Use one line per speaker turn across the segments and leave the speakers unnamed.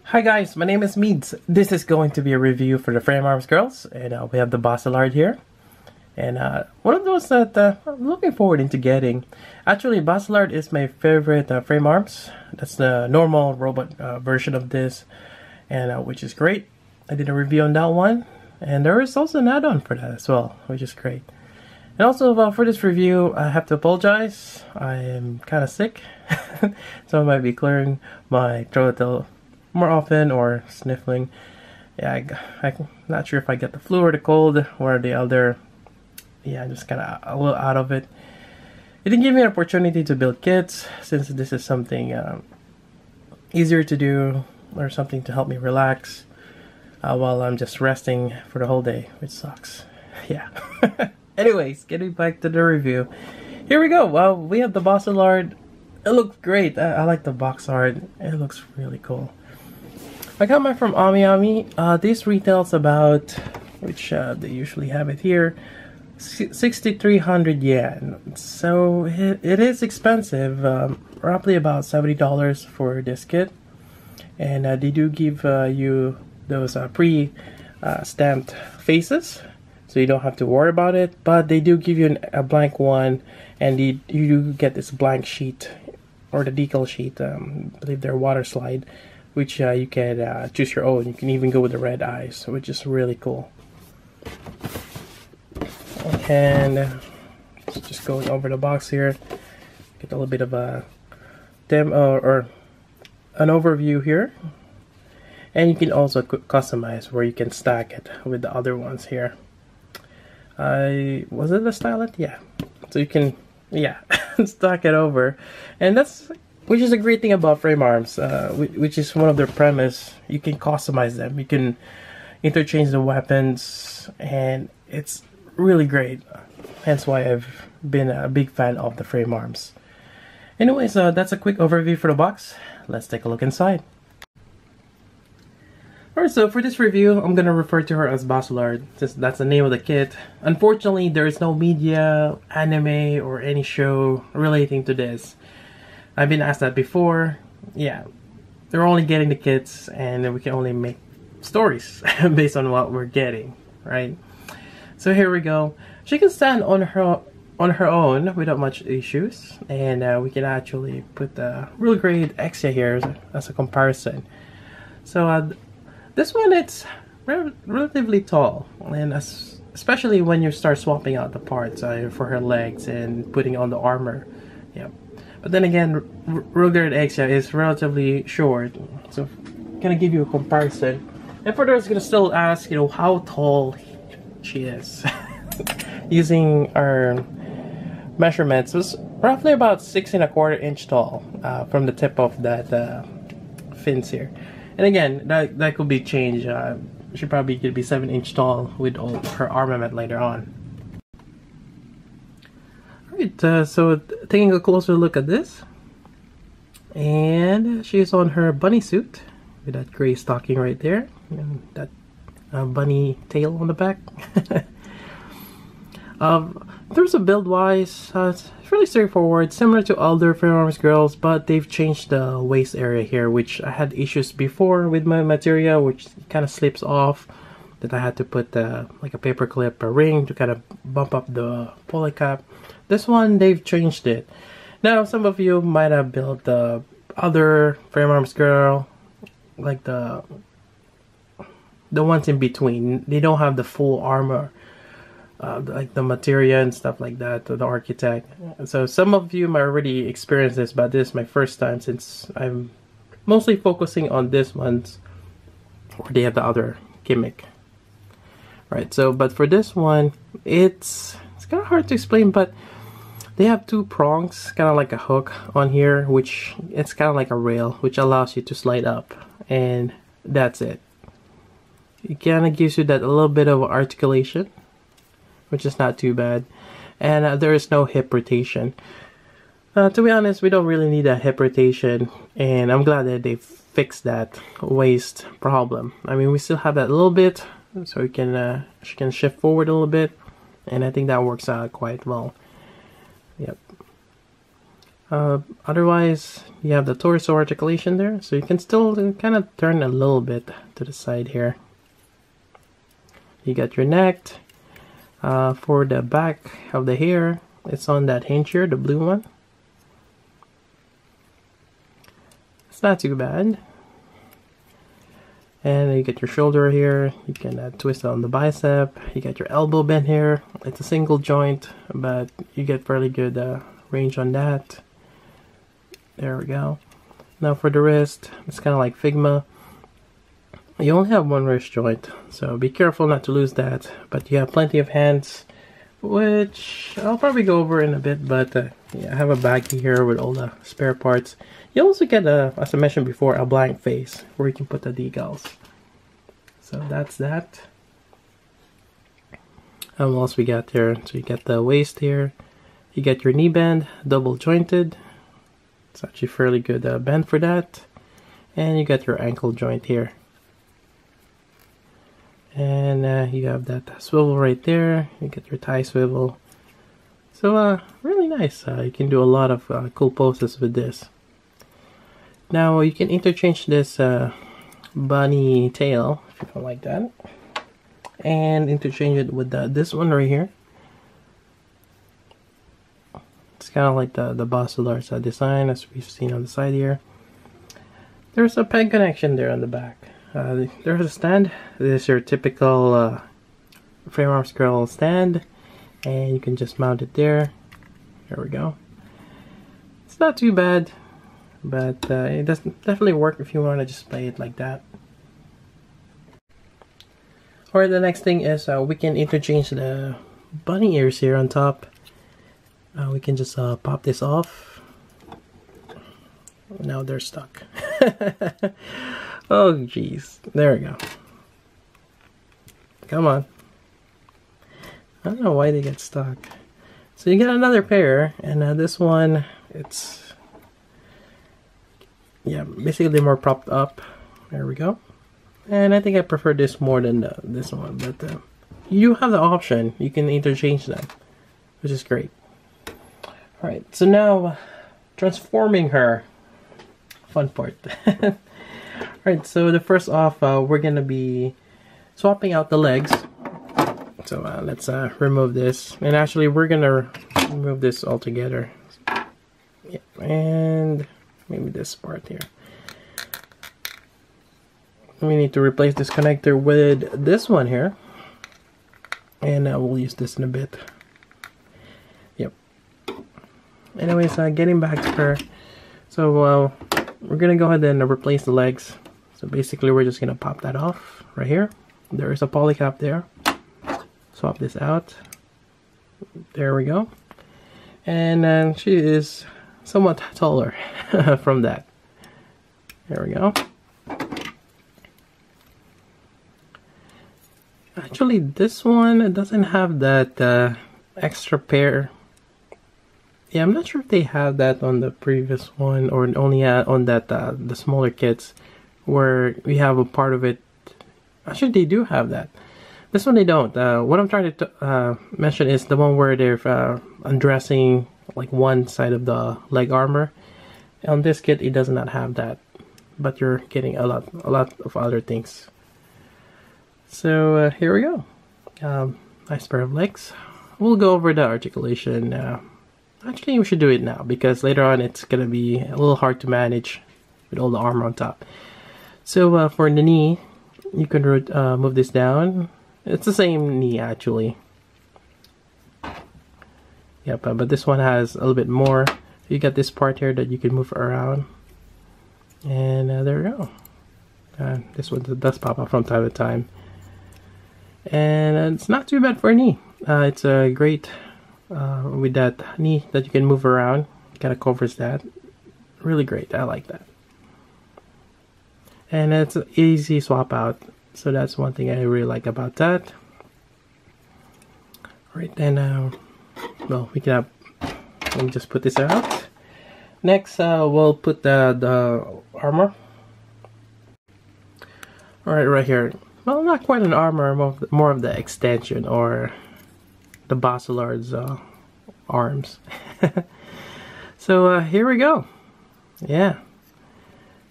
Hi guys, my name is Meads. This is going to be a review for the frame arms girls, and we have the Baselard here. And one of those that I'm looking forward into getting. Actually, Baselard is my favorite frame arms. That's the normal robot version of this, and which is great. I did a review on that one, and there is also an add-on for that as well, which is great. And also for this review, I have to apologize. I am kind of sick, so I might be clearing my throat more often or sniffling. Yeah, I'm not sure if I get the flu or the cold or the other. Yeah, I'm just kind of a little out of it. It didn't give me an opportunity to build kits, since this is something easier to do or something to help me relax while I'm just resting for the whole day, which sucks. Yeah. Anyways, getting back to the review. Here we go. Well, we have the Baselard. It looks great. I like the box art. It looks really cool. I got mine from Amiami. This retails about, which they usually have it here, 6,300 yen. So it is expensive, roughly about $70 for this kit. And they do give you those pre-stamped faces, so you don't have to worry about it. But they do give you a blank one, and you do get this blank sheet, or the decal sheet. I believe they're water slide, which you can choose your own. You can even go with the red eyes, which is really cool. And just going over the box here, get a little bit of a demo or an overview here. And you can also customize where you can stack it with the other ones here. Was it a stylet? Yeah. So you can, yeah, stack it over. And that's, which is a great thing about frame arms, which is one of their premise. You can customize them. You can interchange the weapons, and it's really great. Hence why I've been a big fan of the frame arms. Anyways, that's a quick overview for the box. Let's take a look inside. Alright, so for this review, I'm gonna refer to her as Baselard, since that's the name of the kit. Unfortunately, there is no media, anime, or any show relating to this. I've been asked that before. Yeah, they're only getting the kits, and we can only make stories based on what we're getting, right? So here we go. She can stand on her own without much issues, and we can actually put the real grade extra here as a comparison. So this one, it's relatively tall, and especially when you start swapping out the parts for her legs and putting on the armor. Yeah. But then again, real grade extra is relatively short, so gonna give you a comparison. And for those gonna still ask, how tall she is. Using our measurements, it was roughly about 6¼ inch tall from the tip of that fins here. And again, that could be changed. She probably could be 7" tall with all her armament later on. Alright, so taking a closer look at this, and she's on her bunny suit with that gray stocking right there, and that bunny tail on the back. In terms of build wise, it's really straightforward, similar to other frame arms girls, but they've changed the waist area here, which I had issues before with my material, which kind of slips off, that I had to put like a paper clip or ring to kind of bump up the pulley cap. This one, they've changed it. Now, some of you might have built the other frame arms girl, like the ones in between. They don't have the full armor, like the materia and stuff like that, the architect. So some of you might already experience this, but this is my first time, since I'm mostly focusing on this ones where they have the other gimmick. Right, so but for this one, it's kind of hard to explain, but they have two prongs, kind of like a hook on here, which it's kind of like a rail, which allows you to slide up, and that's it. It kind of gives you that a little bit of articulation, which is not too bad, and there is no hip rotation. To be honest, we don't really need a hip rotation, and I'm glad that they fixed that waist problem. I mean, we still have that little bit, so you can she can shift forward a little bit, and I think that works out quite well. Yep. Otherwise, you have the torso articulation there, so you can still kind of turn a little bit to the side here. You got your neck. For the back of the hair, it's on that hinge here, the blue one. It's not too bad. And you get your shoulder here. You can twist on the bicep. You got your elbow bend here. It's a single joint, but you get fairly good range on that. There we go. Now for the wrist, it's kind of like Figma. You only have one wrist joint, so be careful not to lose that. But you have plenty of hands, which I'll probably go over in a bit. But yeah, I have a baggie here with all the spare parts. You also get, as I mentioned before, a blank face where you can put the decals. So that's that. And what else we got here? So you get the waist here. You get your knee bend, double jointed. It's actually fairly good bend for that. And you got your ankle joint here. And you have that swivel right there. You get your thigh swivel. So really nice. You can do a lot of cool poses with this. Now you can interchange this bunny tail if you don't like that, and interchange it with this one right here. It's kind of like the Baselard's design as we've seen on the side here. There's a peg connection there on the back. There's a stand. This is your typical frame arms girl stand, and you can just mount it there. There we go. It's not too bad, but it does definitely work if you want to just play it like that. Alright, the next thing is we can interchange the bunny ears here on top. We can just pop this off. Now they're stuck. Oh jeez, there we go. Come on. I don't know why they get stuck. So you get another pair, and this one, it's, yeah, basically more propped up. There we go. And I think I prefer this more than this one, but you have the option. You can interchange them, which is great. Alright, so now transforming her. Fun part. Alright, so the first off, we're gonna be swapping out the legs. So let's remove this, and actually we're gonna remove this altogether. Yeah, and maybe this part here. We need to replace this connector with this one here, and we'll use this in a bit. Yep. Anyways, getting back to her. So we're gonna go ahead and replace the legs. So basically we're just gonna pop that off right here. There is a poly cap there. Swap this out. There we go. And she is somewhat taller from that. There we go. Actually, this one doesn't have that extra pair. Yeah, I'm not sure if they have that on the previous one, or only on that the smaller kits, where we have a part of it. Actually, they do have that. This one they don't. What I'm trying to mention is the one where they're undressing like one side of the leg armor. On this kit, it does not have that, but you're getting a lot of other things. So here we go. Nice pair of legs. We'll go over the articulation. Actually, we should do it now because later on it's gonna be a little hard to manage with all the armor on top. So for the knee, you can move this down. It's the same knee actually. Yep, but this one has a little bit more. You got this part here that you can move around, and there we go. This one does pop up from time to time, and it's not too bad for a knee. It's a great with that knee that you can move around. Kind of covers that. Really great. I like that, and it's an easy swap out. So that's one thing I really like about that. Right then, well, we can have, let me just put this out. Next, we'll put the armor. Alright, right here. Well, not quite an armor, more of the extension, or the Baselard's arms. So here we go. Yeah.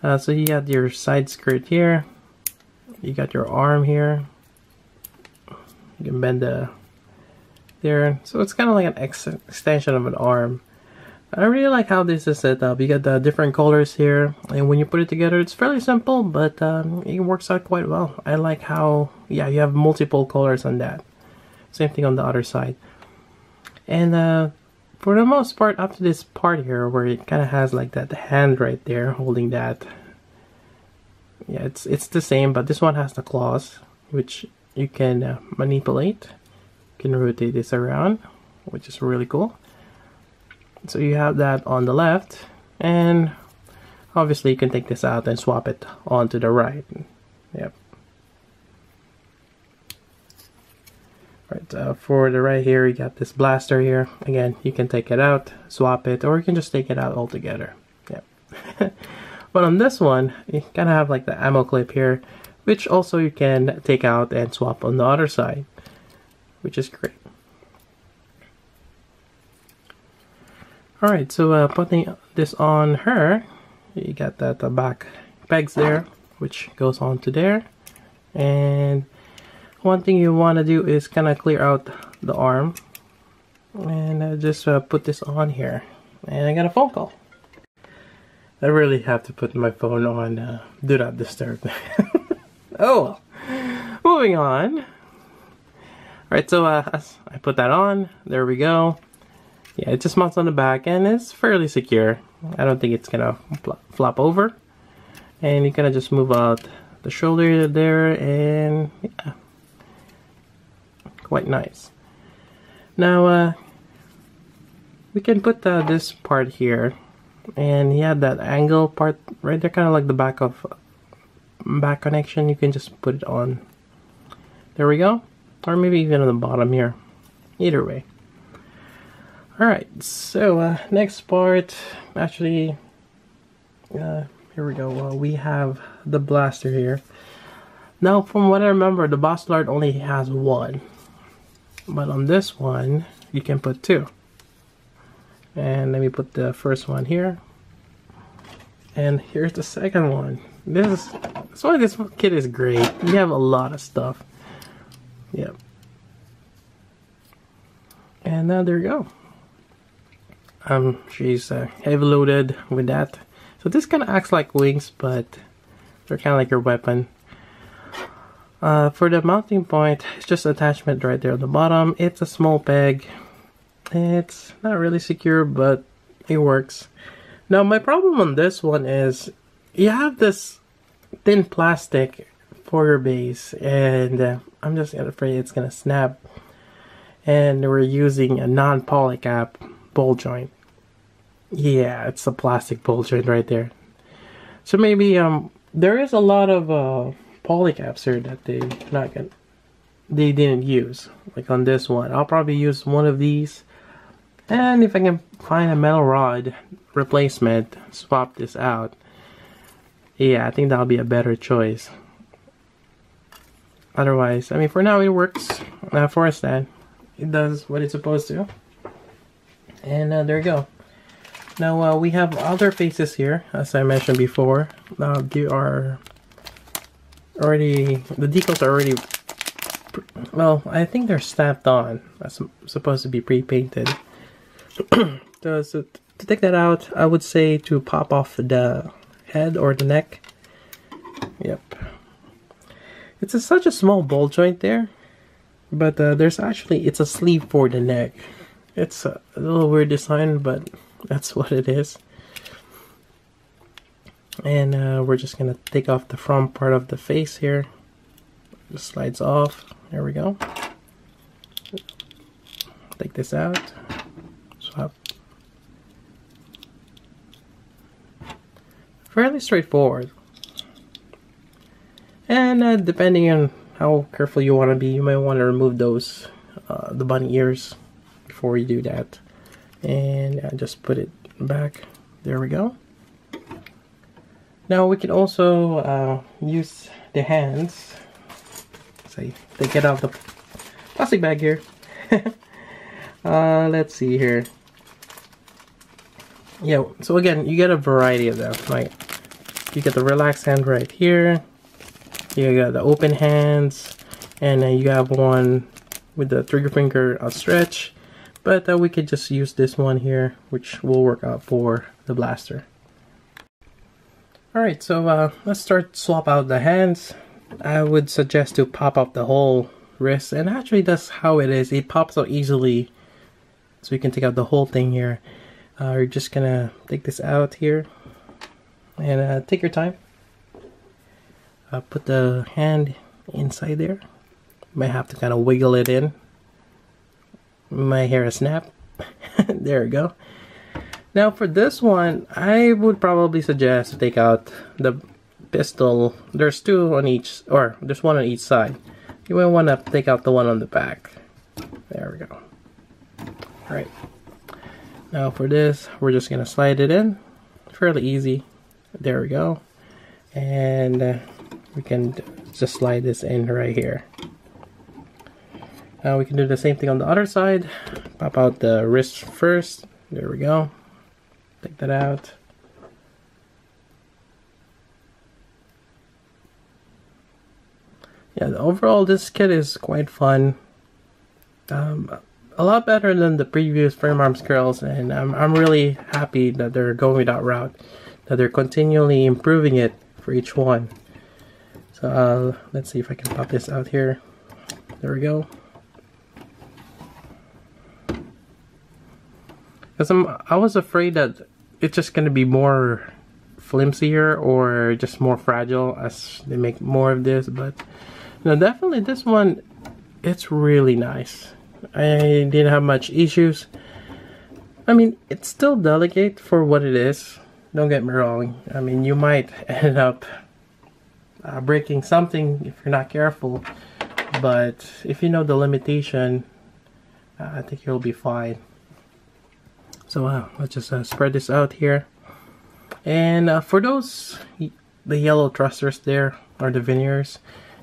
So you got your side skirt here. You got your arm here. You can bend there. So it's kind of like an extension of an arm. I really like how this is set up. You got the different colors here, and when you put it together, it's fairly simple, but it works out quite well. I like how, yeah, you have multiple colors on that. Same thing on the other side. And for the most part, up to this part here, where it kind of has like that hand right there holding that. Yeah, it's the same, but this one has the claws, which you can manipulate. You can rotate this around, which is really cool. So you have that on the left, and obviously you can take this out and swap it onto the right. Yep. Right, for the right here, you got this blaster here. Again, you can take it out, swap it, or you can just take it out altogether. Yep. But on this one, you kind of have like the ammo clip here, which also you can take out and swap on the other side, which is great. Alright, so putting this on her, you got that back pegs there, which goes onto there. And one thing you want to do is kind of clear out the arm. And just put this on here. And I got a phone call. I really have to put my phone on Do Not Disturb. Oh well. Moving on. Alright, so as I put that on, there we go. Yeah, it just mounts on the back and it's fairly secure. I don't think it's gonna flop over. And you kind of just move out the shoulder there, and yeah, quite nice. Now we can put this part here, and yeah, that angle part right there, kind of like the back connection. You can just put it on. There we go, or maybe even on the bottom here. Either way. Alright, so next part, actually, here we go. We have the blaster here. Now, from what I remember, the Baselard only has one. But on this one, you can put two. And let me put the first one here. And here's the second one. This kit is great. You have a lot of stuff. Yep. And now there you go. She's heavy loaded with that. So this kind of acts like wings, but they're kind of like your weapon. For the mounting point, it's just attachment right there on the bottom. It's a small peg. It's not really secure, but it works. Now my problem on this one is you have this thin plastic for your base, and I'm just afraid it's gonna snap. And we're using a non-poly cap ball joint. Yeah, it's a plastic ball joint right there. So maybe there is a lot of poly caps here that they didn't use. Like on this one, I'll probably use one of these, and if I can find a metal rod replacement, swap this out. Yeah, I think that'll be a better choice. Otherwise, I mean, for now it works. For a stand, it does what it's supposed to. And there you go. Now we have other faces here, as I mentioned before. They are already, the decals are already, well, I think they're stamped on. That's supposed to be pre-painted. So to take that out, I would say to pop off the head or the neck. Yep. It's such a small ball joint there, but there's actually, it's a sleeve for the neck. It's a little weird design, but that's what it is. And we're just gonna take off the front part of the face here. Just slides off. There we go. Take this out. Swap. Fairly straightforward. And depending on how careful you want to be, you might want to remove those, the bunny ears, before you do that. And just put it back. There we go. Now we can also use the hands. Say, take it out of the plastic bag here. Let's see here. yeah, so again, you get a variety of them. Like, you get the relaxed hand right here. You got the open hands, and then you have one with the trigger finger outstretched. But we could just use this one here, which will work out for the blaster. Alright, so let's swap out the hands. I would suggest to pop up the whole wrist, and actually that's how it is. It pops out easily, so you can take out the whole thing here. You're just gonna take this out here, and take your time. Put the hand inside there. Might have to kind of wiggle it in. Might hear a snap. There we go. Now for this one, I would probably suggest to take out the pistol. There's two on each, or there's one on each side. You might want to take out the one on the back. There we go. Alright. Now for this, we're just going to slide it in. Fairly easy. There we go. And we can just slide this in right here. Now we can do the same thing on the other side. Pop out the wrist first. There we go. Take that out. Yeah, overall this kit is quite fun. A lot better than the previous frame arms girls, and I'm really happy that they're going that route. That they're continually improving it for each one. So let's see if I can pop this out here. There we go. Because I was afraid that it's just going to be more flimsier or just more fragile as they make more of this, but no, definitely this one, it's really nice. I didn't have much issues. I mean, it's still delicate for what it is. Don't get me wrong. I mean, you might end up breaking something if you're not careful, but if you know the limitation, I think you'll be fine. So let's just spread this out here. And for those, the yellow thrusters there, or the Veneers,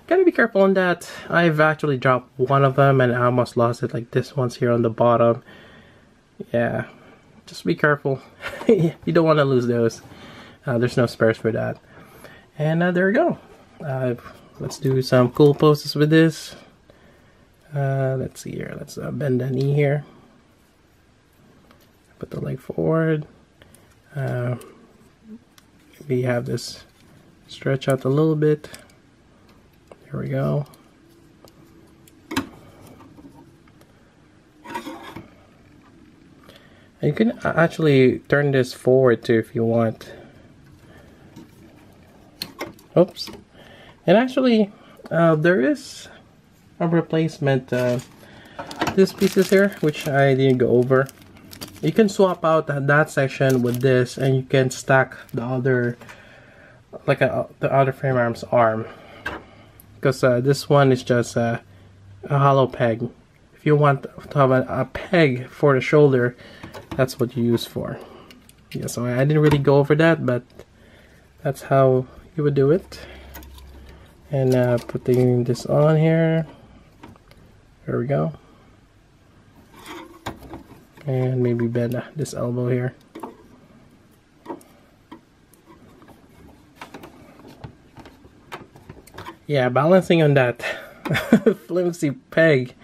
gotta be careful on that. I've actually dropped one of them and I almost lost it, like this one's here on the bottom. Yeah, just be careful. You don't want to lose those. There's no spares for that. And there we go. Let's do some cool poses with this. Let's see here. Let's bend the knee here. Put the leg forward. Maybe have this stretch out a little bit. There we go. And you can actually turn this forward too if you want. Oops. And actually, there is a replacement. This pieces here, which I didn't go over. You can swap out that section with this, and you can stack the other, like the other frame arm's arm. Because this one is just a hollow peg. If you want to have a peg for the shoulder, that's what you use for. Yeah, so I didn't really go over that, but that's how you would do it. And putting this on here. There we go. And maybe bend this elbow here. Yeah, balancing on that flimsy peg.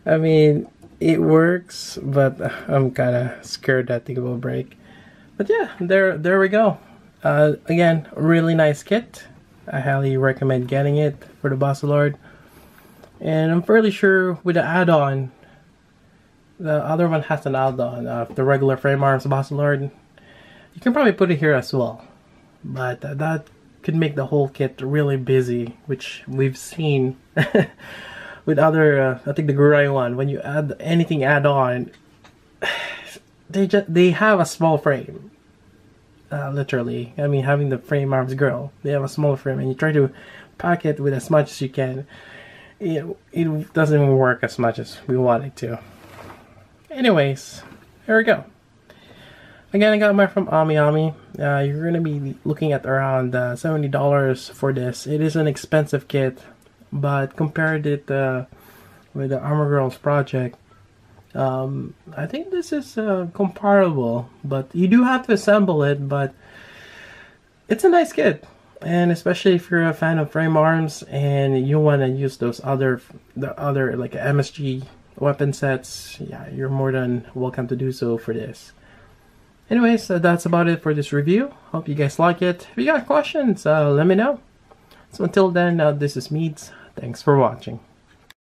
I mean, it works, but I'm kind of scared that thing will break. But yeah, there we go. Again, really nice kit. I highly recommend getting it for the Baselard. And I'm fairly sure with the add-on, the other one has an add-on of the regular frame arms Baselard. You can probably put it here as well, but that could make the whole kit really busy, which we've seen with other. I think the Gurai one, when you add anything add-on, they have a small frame. Literally, I mean, having the frame arms girl, they have a small frame, and you try to pack it with as much as you can. It doesn't even work as much as we want it to. Anyways, here we go. Again, I got mine from Amiami. You're going to be looking at around $70 for this. It is an expensive kit, but compared it with the Armor Girls project, I think this is comparable, but you do have to assemble it, but it's a nice kit. And especially if you're a fan of frame arms and you want to use those other like MSG weapon sets, yeah, you're more than welcome to do so for this. Anyways, that's about it for this review. Hope you guys like it. If you got questions, let me know. So until then, this is Meads. Thanks for watching.